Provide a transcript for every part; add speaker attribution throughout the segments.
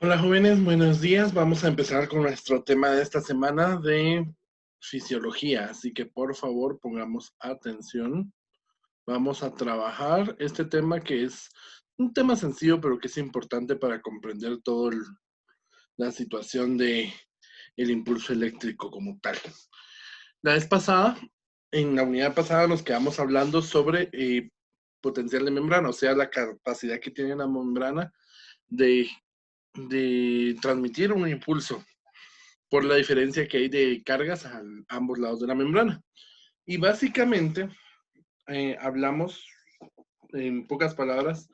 Speaker 1: Hola jóvenes, buenos días. Vamos a empezar con nuestro tema de esta semana de fisiología. Así que por favor pongamos atención. Vamos a trabajar este tema que es un tema sencillo, pero que es importante para comprender toda la situación de el impulso eléctrico como tal. La vez pasada, en la unidad pasada, nos quedamos hablando sobre potencial de membrana, o sea, la capacidad que tiene la membrana de transmitir un impulso por la diferencia que hay de cargas a ambos lados de la membrana. Y básicamente hablamos en pocas palabras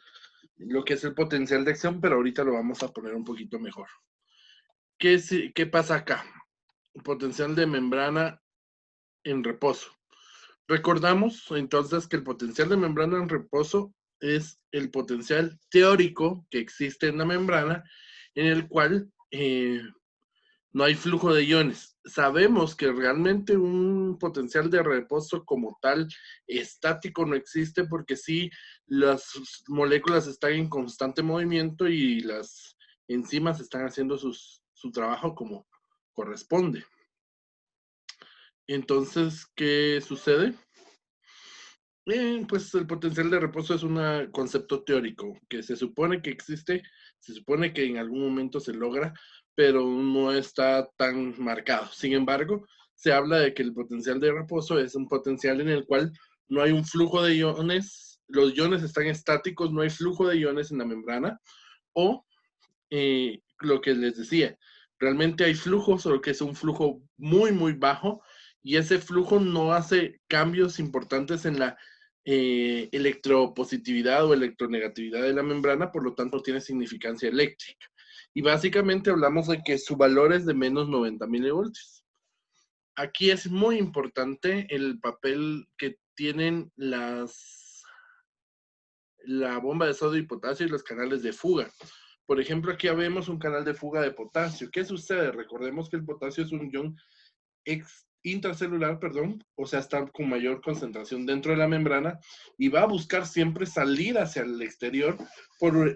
Speaker 1: lo que es el potencial de acción, pero ahorita lo vamos a poner un poquito mejor. ¿Qué pasa acá? Potencial de membrana en reposo. Recordamos entonces que el potencial de membrana en reposo es el potencial teórico que existe en la membrana en el cual no hay flujo de iones. Sabemos que realmente un potencial de reposo como tal estático no existe porque sí, las moléculas están en constante movimiento y las enzimas están haciendo su trabajo como corresponde. Entonces, ¿qué sucede? Pues el potencial de reposo es un concepto teórico que se supone que existe, se supone que en algún momento se logra, pero no está tan marcado. Sin embargo, se habla de que el potencial de reposo es un potencial en el cual no hay un flujo de iones, los iones están estáticos, no hay flujo de iones en la membrana, o lo que les decía, realmente hay flujo, solo que es un flujo muy, muy bajo, y ese flujo no hace cambios importantes en la electropositividad o electronegatividad de la membrana, por lo tanto tiene significancia eléctrica. Y básicamente hablamos de que su valor es de menos 90 milivoltios. Aquí es muy importante el papel que tienen la bomba de sodio y potasio y los canales de fuga. Por ejemplo, aquí vemos un canal de fuga de potasio. ¿Qué sucede? Recordemos que el potasio es un ion intracelular, perdón, o sea, está con mayor concentración dentro de la membrana y va a buscar siempre salir hacia el exterior por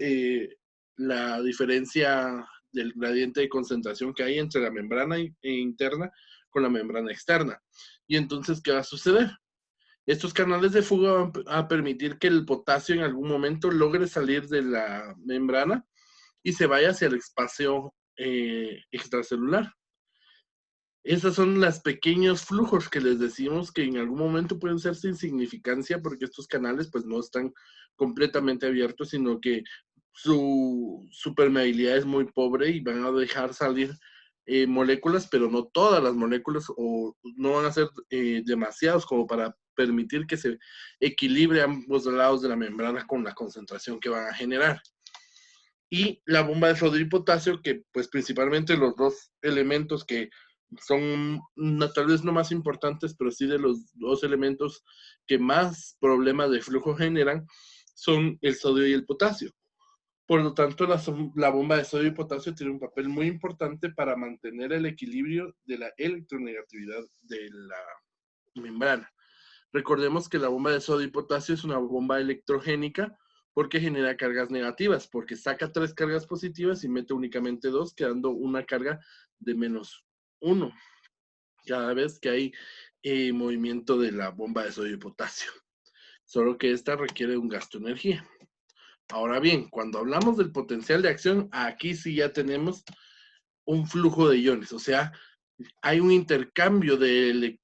Speaker 1: la diferencia del gradiente de concentración que hay entre la membrana interna con la membrana externa. Y entonces, ¿qué va a suceder? Estos canales de fuga van a permitir que el potasio en algún momento logre salir de la membrana y se vaya hacia el espacio extracelular. Esos son los pequeños flujos que les decimos que en algún momento pueden ser sin significancia porque estos canales pues no están completamente abiertos, sino que su permeabilidad es muy pobre y van a dejar salir moléculas, pero no todas las moléculas o no van a ser demasiados como para permitir que se equilibre ambos lados de la membrana con la concentración que van a generar. Y la bomba de sodio y potasio, que pues principalmente los dos elementos que son tal vez no más importantes, pero sí de los dos elementos que más problemas de flujo generan, son el sodio y el potasio. Por lo tanto, la bomba de sodio y potasio tiene un papel muy importante para mantener el equilibrio de la electronegatividad de la membrana. Recordemos que la bomba de sodio y potasio es una bomba electrogénica porque genera cargas negativas, porque saca 3 cargas positivas y mete únicamente 2, quedando una carga de -1 cada vez que hay movimiento de la bomba de sodio y potasio. Solo que esta requiere un gasto de energía. Ahora bien, cuando hablamos del potencial de acción, aquí sí ya tenemos un flujo de iones, o sea, hay un intercambio de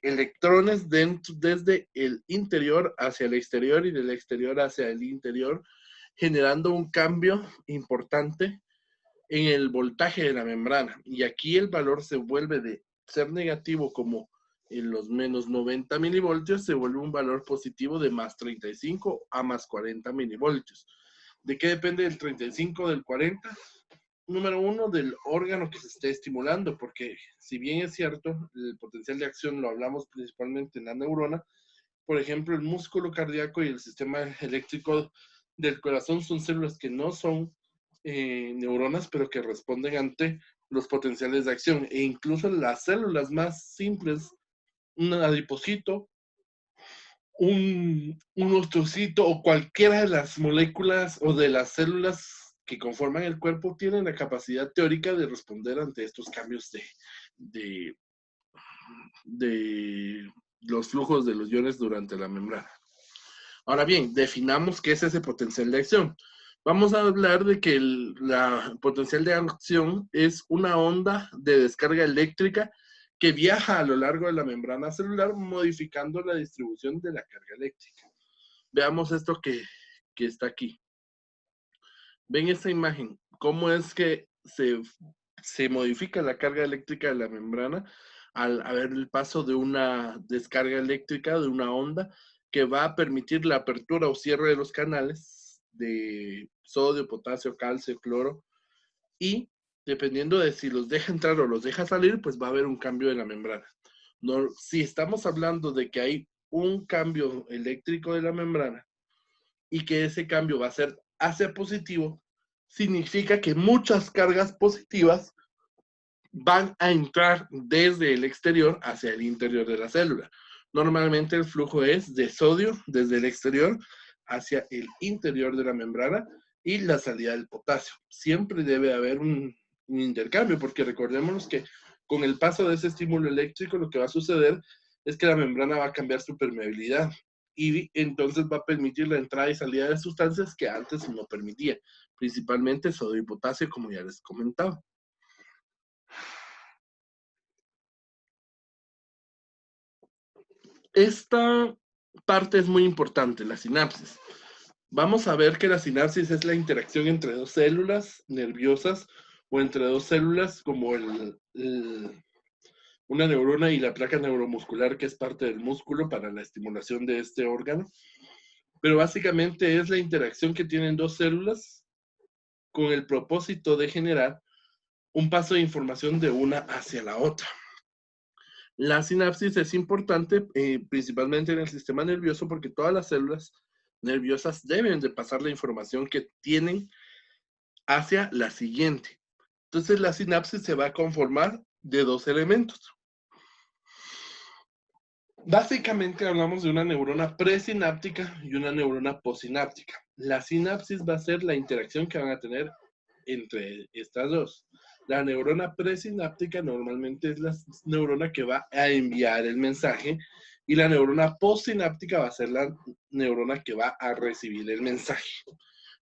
Speaker 1: electrones desde el interior hacia el exterior y del exterior hacia el interior, generando un cambio importante en el voltaje de la membrana. Y aquí el valor se vuelve de ser negativo como en los menos 90 milivoltios, se vuelve un valor positivo de más 35 a más 40 milivoltios. ¿De qué depende el 35 del 40? Número uno, del órgano que se esté estimulando, porque si bien es cierto, el potencial de acción lo hablamos principalmente en la neurona, por ejemplo, el músculo cardíaco y el sistema eléctrico del corazón son células que no son neuronas, pero que responden ante los potenciales de acción. E incluso las células más simples, un adipocito, un ostrocito o cualquiera de las moléculas o de las células que conforman el cuerpo tienen la capacidad teórica de responder ante estos cambios de, de los flujos de los iones durante la membrana. Ahora bien, definamos qué es ese potencial de acción. Vamos a hablar de que la potencial de acción es una onda de descarga eléctrica que viaja a lo largo de la membrana celular modificando la distribución de la carga eléctrica. Veamos esto que está aquí. ¿Ven esta imagen? ¿Cómo es que se modifica la carga eléctrica de la membrana al haber el paso de una descarga eléctrica, de una onda, que va a permitir la apertura o cierre de los canales de sodio, potasio, calcio, cloro, y dependiendo de si los deja entrar o los deja salir, pues va a haber un cambio de la membrana. No, si estamos hablando de que hay un cambio eléctrico de la membrana y que ese cambio va a ser hacia positivo, significa que muchas cargas positivas van a entrar desde el exterior hacia el interior de la célula. Normalmente el flujo es de sodio desde el exterior hacia el interior de la membrana y la salida del potasio. Siempre debe haber un intercambio, porque recordémonos que con el paso de ese estímulo eléctrico lo que va a suceder es que la membrana va a cambiar su permeabilidad y entonces va a permitir la entrada y salida de sustancias que antes no permitía, principalmente sodio y potasio, como ya les comentaba. Esta parte es muy importante, la sinapsis. Vamos a ver que la sinapsis es la interacción entre dos células nerviosas o entre dos células como una neurona y la placa neuromuscular, que es parte del músculo para la estimulación de este órgano. Pero básicamente es la interacción que tienen dos células con el propósito de generar un paso de información de una hacia la otra. La sinapsis es importante principalmente en el sistema nervioso porque todas las células nerviosas deben de pasar la información que tienen hacia la siguiente. Entonces la sinapsis se va a conformar de dos elementos. Básicamente hablamos de una neurona presináptica y una neurona posináptica. La sinapsis va a ser la interacción que van a tener entre estas dos. La neurona presináptica normalmente es la neurona que va a enviar el mensaje y la neurona postsináptica va a ser la neurona que va a recibir el mensaje.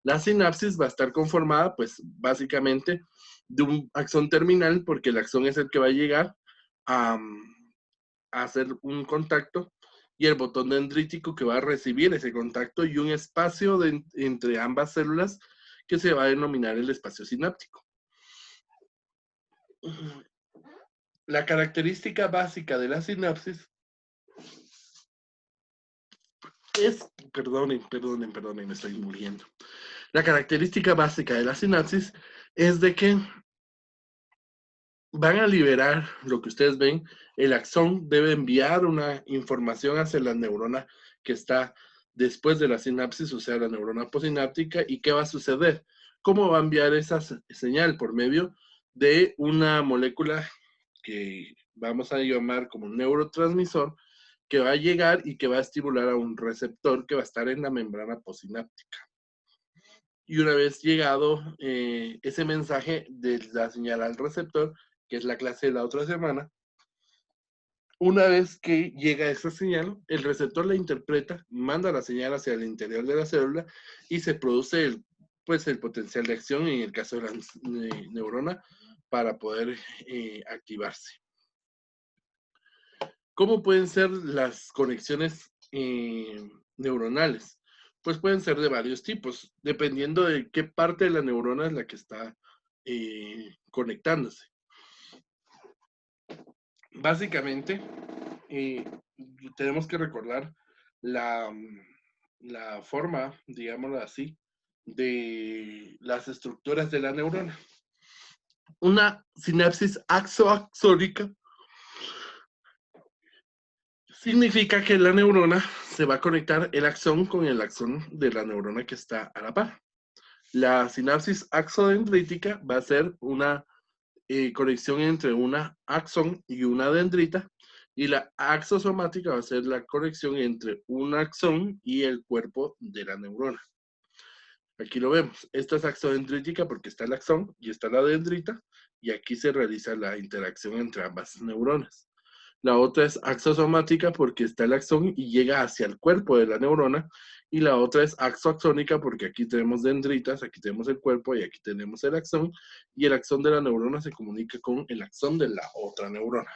Speaker 1: La sinapsis va a estar conformada, pues, básicamente de un axón terminal, porque el axón es el que va a llegar a hacer un contacto, y el botón dendrítico que va a recibir ese contacto, y un espacio entre ambas células que se va a denominar el espacio sináptico. La característica básica de la sinapsis es, perdonen, me estoy muriendo. La característica básica de la sinapsis es de que van a liberar lo que ustedes ven. El axón debe enviar una información hacia la neurona que está después de la sinapsis, o sea, la neurona posináptica. ¿Y qué va a suceder? ¿Cómo va a enviar esa señal? Por medio de una molécula que vamos a llamar como neurotransmisor, que va a llegar y que va a estimular a un receptor que va a estar en la membrana posináptica. Y una vez llegado ese mensaje de la señal al receptor, que es la clase de la otra semana, una vez que llega esa señal, el receptor la interpreta, manda la señal hacia el interior de la célula y se produce el potencial de acción en el caso de la neurona para poder activarse. ¿Cómo pueden ser las conexiones neuronales? Pues pueden ser de varios tipos, dependiendo de qué parte de la neurona es la que está conectándose. Básicamente, tenemos que recordar la forma, digámoslo así, de las estructuras de la neurona. Una sinapsis axoaxónica significa que la neurona se va a conectar el axón con el axón de la neurona que está a la par. La sinapsis axodendrítica va a ser una conexión entre una axón y una dendrita, y la axosomática va a ser la conexión entre un axón y el cuerpo de la neurona. Aquí lo vemos. Esta es axodendrítica porque está el axón y está la dendrita, y aquí se realiza la interacción entre ambas neuronas. La otra es axosomática porque está el axón y llega hacia el cuerpo de la neurona, y la otra es axoaxónica porque aquí tenemos dendritas, aquí tenemos el cuerpo y aquí tenemos el axón, y el axón de la neurona se comunica con el axón de la otra neurona.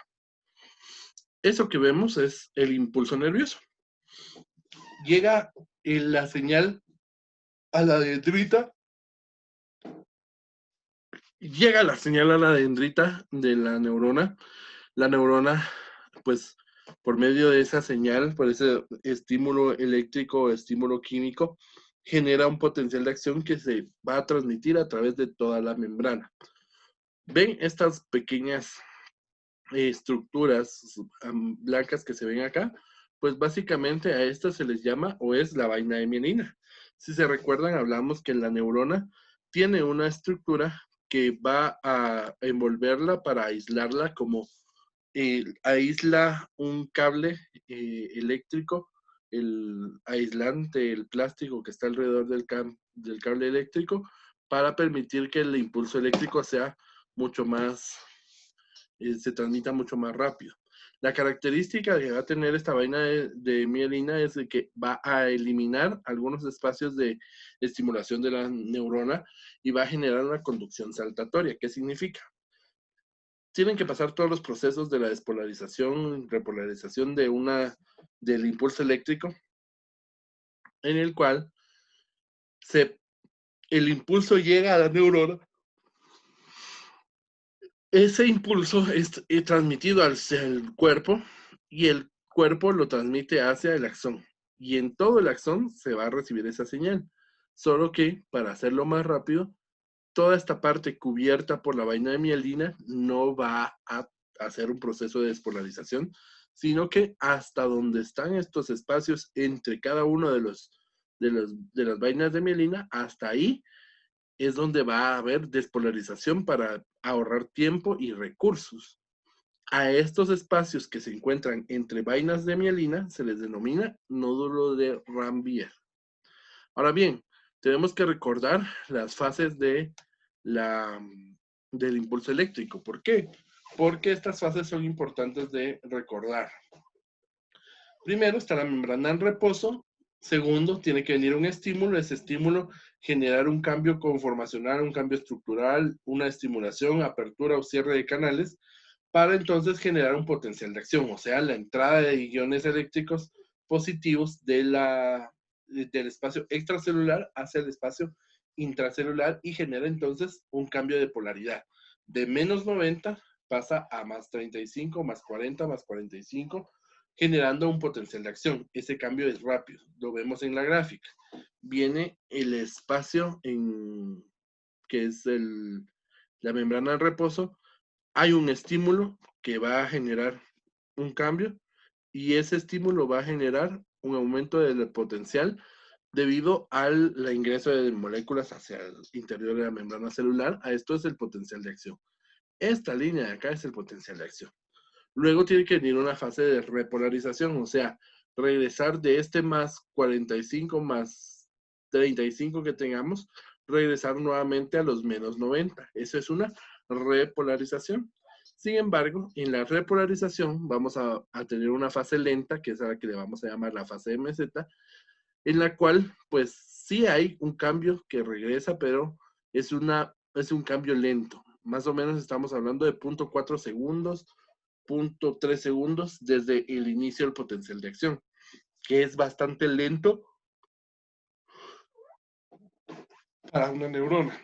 Speaker 1: Eso que vemos es el impulso nervioso. Llega la señal a la dendrita, llega la señal a la dendrita de la neurona, pues por medio de esa señal, por ese estímulo eléctrico o estímulo químico, genera un potencial de acción que se va a transmitir a través de toda la membrana. ¿Ven estas pequeñas estructuras blancas que se ven acá? Pues básicamente a estas se les llama o es la vaina de mielina. Si se recuerdan, hablamos que la neurona tiene una estructura que va a envolverla para aislarla, como aísla un cable eléctrico, el aislante, el plástico que está alrededor del cable eléctrico, para permitir que el impulso eléctrico sea mucho más, se transmita mucho más rápido. La característica que va a tener esta vaina de mielina es de que va a eliminar algunos espacios de estimulación de la neurona y va a generar una conducción saltatoria. ¿Qué significa? Tienen que pasar todos los procesos de la despolarización, repolarización del impulso eléctrico, en el cual el impulso llega a la neurona. Ese impulso es transmitido hacia el cuerpo y el cuerpo lo transmite hacia el axón. Y en todo el axón se va a recibir esa señal. Solo que, para hacerlo más rápido, toda esta parte cubierta por la vaina de mielina no va a hacer un proceso de despolarización, sino que hasta donde están estos espacios entre cada uno de las vainas de mielina, hasta ahí es donde va a haber despolarización para ahorrar tiempo y recursos. A estos espacios que se encuentran entre vainas de mielina se les denomina nódulo de Ranvier. Ahora bien, tenemos que recordar las fases del impulso eléctrico. ¿Por qué? Porque estas fases son importantes de recordar. Primero está la membrana en reposo. Segundo, tiene que venir un estímulo. Ese estímulo generar un cambio conformacional, un cambio estructural, una estimulación, apertura o cierre de canales, para entonces generar un potencial de acción, o sea, la entrada de iones eléctricos positivos del espacio extracelular hacia el espacio intracelular, y genera entonces un cambio de polaridad. De menos 90 pasa a más 35, más 40, más 45, generando un potencial de acción. Ese cambio es rápido, lo vemos en la gráfica. Viene el espacio que es la membrana en reposo. Hay un estímulo que va a generar un cambio, y ese estímulo va a generar un aumento del potencial debido al ingreso de moléculas hacia el interior de la membrana celular. A esto es el potencial de acción. Esta línea de acá es el potencial de acción. Luego tiene que venir una fase de repolarización, o sea, regresar de este más 45 más 35 que tengamos, regresar nuevamente a los menos 90. Eso es una repolarización. Sin embargo, en la repolarización vamos a tener una fase lenta, que es a la que le vamos a llamar la fase MZ, en la cual pues sí hay un cambio que regresa, pero es un cambio lento. Más o menos estamos hablando de 0.4 segundos, 0.3 segundos desde el inicio del potencial de acción, que es bastante lento para una neurona.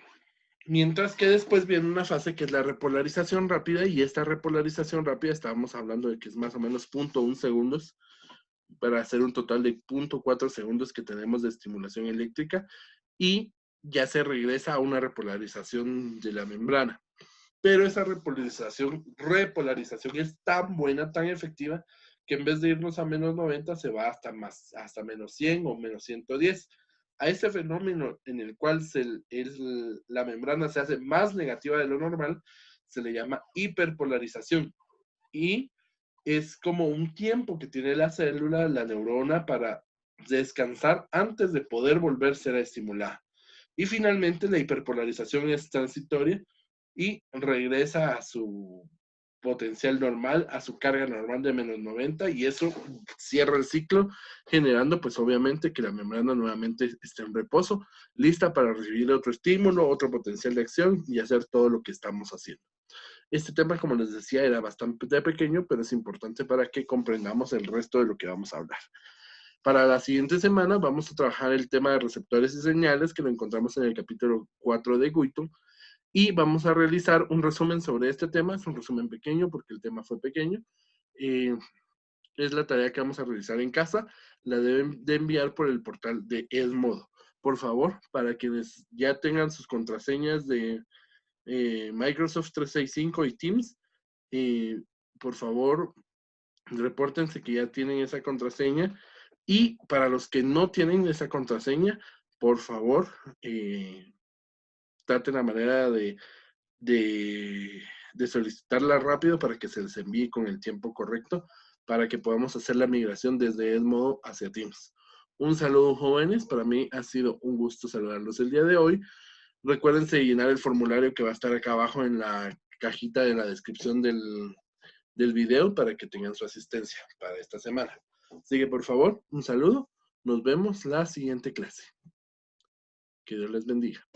Speaker 1: Mientras que después viene una fase que es la repolarización rápida, y esta repolarización rápida estábamos hablando de que es más o menos 0.1 segundos, para hacer un total de 0.4 segundos que tenemos de estimulación eléctrica, y ya se regresa a una repolarización de la membrana. Pero esa repolarización es tan buena, tan efectiva, que en vez de irnos a menos 90 se va hasta menos 100 o menos 110. A ese fenómeno en el cual la membrana se hace más negativa de lo normal, se le llama hiperpolarización. Y es como un tiempo que tiene la célula, la neurona, para descansar antes de poder volver a ser estimulada. Y finalmente la hiperpolarización es transitoria y regresa a su potencial normal, a su carga normal de -90, y eso cierra el ciclo, generando pues obviamente que la membrana nuevamente esté en reposo, lista para recibir otro estímulo, otro potencial de acción y hacer todo lo que estamos haciendo. Este tema, como les decía, era bastante pequeño, pero es importante para que comprendamos el resto de lo que vamos a hablar. Para la siguiente semana vamos a trabajar el tema de receptores y señales, que lo encontramos en el capítulo 4 de Guito, y vamos a realizar un resumen sobre este tema. Es un resumen pequeño porque el tema fue pequeño. Eh, es la tarea que vamos a realizar en casa. La deben de enviar por el portal de Edmodo. Por favor, para quienes ya tengan sus contraseñas de Microsoft 365 y Teams, eh, por favor, repórtense que ya tienen esa contraseña. Y para los que no tienen esa contraseña, por favor, traten la manera de, de solicitarla rápido para que se les envíe con el tiempo correcto, para que podamos hacer la migración desde Edmodo hacia Teams. Un saludo, jóvenes. Para mí ha sido un gusto saludarlos el día de hoy. Recuérdense llenar el formulario que va a estar acá abajo en la cajita de la descripción del video para que tengan su asistencia para esta semana. Así que, por favor, un saludo. Nos vemos la siguiente clase. Que Dios les bendiga.